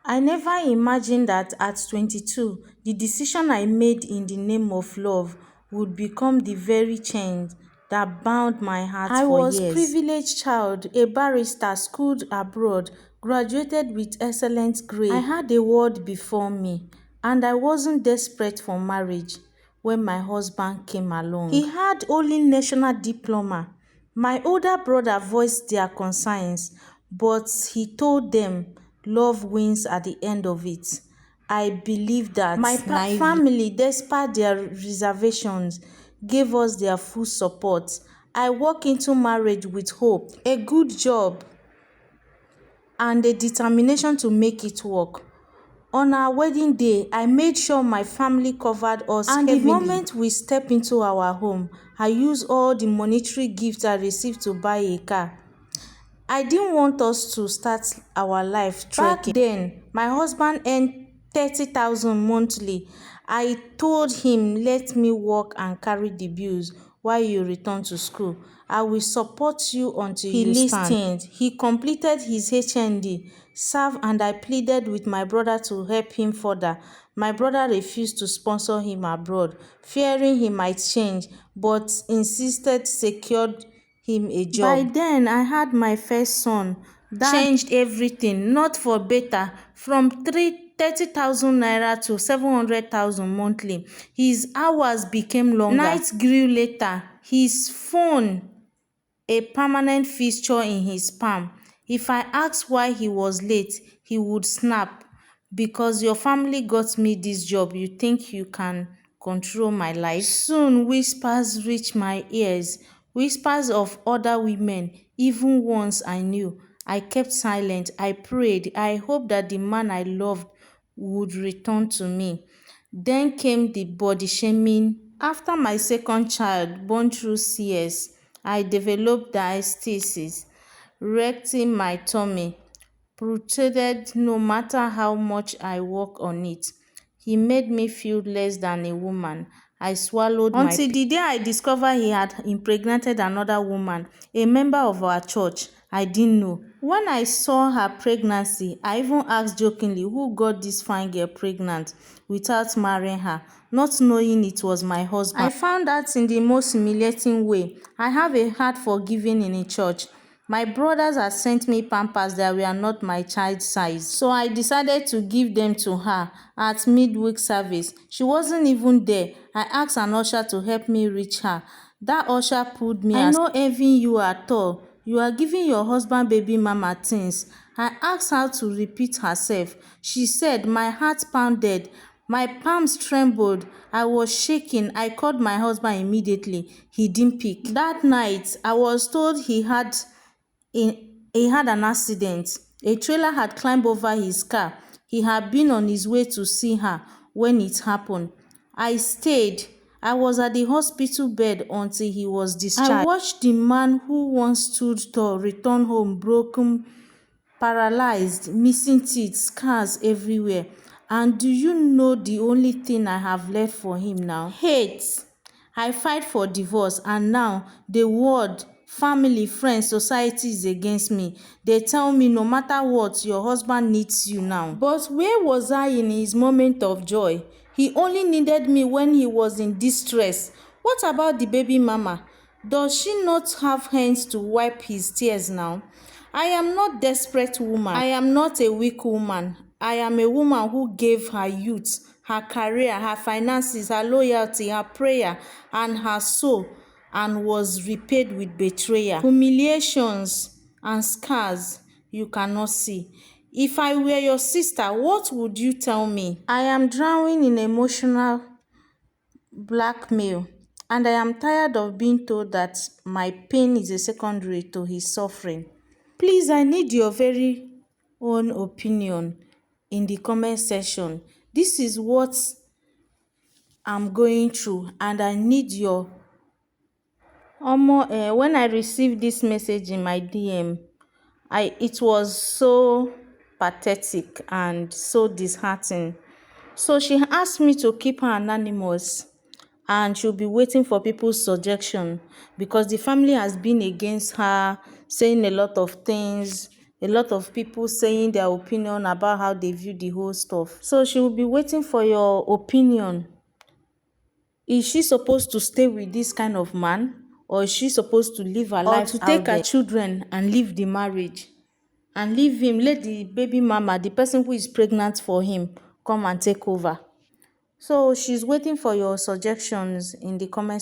I never imagined that at 22, the decision I made in the name of love would become the very chain that bound my heart I for was years. Privileged child, a barrister, schooled abroad, graduated with excellent grade. I had a world before me, and I wasn't desperate for marriage when my husband came along. He had only national diploma. My older brother voiced their concerns, but he told them love wins at the end of it. I believe that my family, despite their reservations, gave us their full support. I walked into marriage with hope, a good job, and a determination to make it work. On our wedding day, I made sure my family covered us and heavily. The moment we stepped into our home, I used all the monetary gifts I received to buy a car. I didn't want us to start our life trekking. Back then, my husband earned 30,000 monthly. I told him, let me work and carry the bills while you return to school. I will support you until you stand. He listened. He completed his HND, served, and I pleaded with my brother to help him further. My brother refused to sponsor him abroad, fearing he might change, but insisted secured him a job. By then, I had my first son. That changed everything, not for better. From 30,000 naira to 700,000 monthly, his hours became longer. Nights grew later. His phone, a permanent fixture in his palm. If I asked why he was late, he would snap. Because your family got me this job, you think you can control my life? Soon whispers reached my ears, whispers of other women, even ones I knew. I kept silent. I prayed. I hoped that the man I loved would return to me. Then came the body shaming. After my second child, born through CS, I developed diastasis, wrecking my tummy, protruded no matter how much I work on it. He made me feel less than a woman. I swallowed until the day I discovered he had impregnated another woman, a member of our church. I didn't know. When I saw her pregnancy, I even asked jokingly who got this fine girl pregnant without marrying her, not knowing it was my husband. I found out in the most humiliating way. I have a heart for giving in a church. My brothers had sent me pampers that were not my child size, so I decided to give them to her at midweek service. She wasn't even there. I asked an usher to help me reach her. That usher pulled me. I know envying you at all. You are giving your husband baby mama things. I asked her to repeat herself. She said, my heart pounded. My palms trembled. I was shaking. I called my husband immediately. He didn't pick. That night, I was told he had an accident. A trailer had climbed over his car. He had been on his way to see her when it happened. I stayed. I was at the hospital bed until he was discharged. I watched the man who once stood tall return home broken, paralyzed, missing teeth, scars everywhere. And do you know the only thing I have left for him now? Hate. I fight for divorce, and now the world, family, friends, society is against me. They tell me no matter what, your husband needs you now. But where was I in his moment of joy? He only needed me when he was in distress. What about the baby mama? Does she not have hands to wipe his tears now? I am not a desperate woman. I am not a weak woman. I am a woman who gave her youth, her career, her finances, her loyalty, her prayer, and her soul, and was repaid with betrayal, humiliations, and scars you cannot see. If I were your sister, what would you tell me? I am drowning in emotional blackmail, and I am tired of being told that my pain is a secondary to his suffering. Please, I need your very own opinion in the comment section. This is what I'm going through, and I need your when I received this message in my DM, it was so pathetic and so disheartening. So she asked me to keep her anonymous, and she'll be waiting for people's suggestion because the family has been against her, saying a lot of things, a lot of people saying their opinion about how they view the whole stuff. So she will be waiting for your opinion. Is she supposed to stay with this kind of man, or is she supposed to live her life, or to take her children and leave the marriage and leave him, let the baby mama, the person who is pregnant for him, come and take over? So she's waiting for your suggestions in the comments.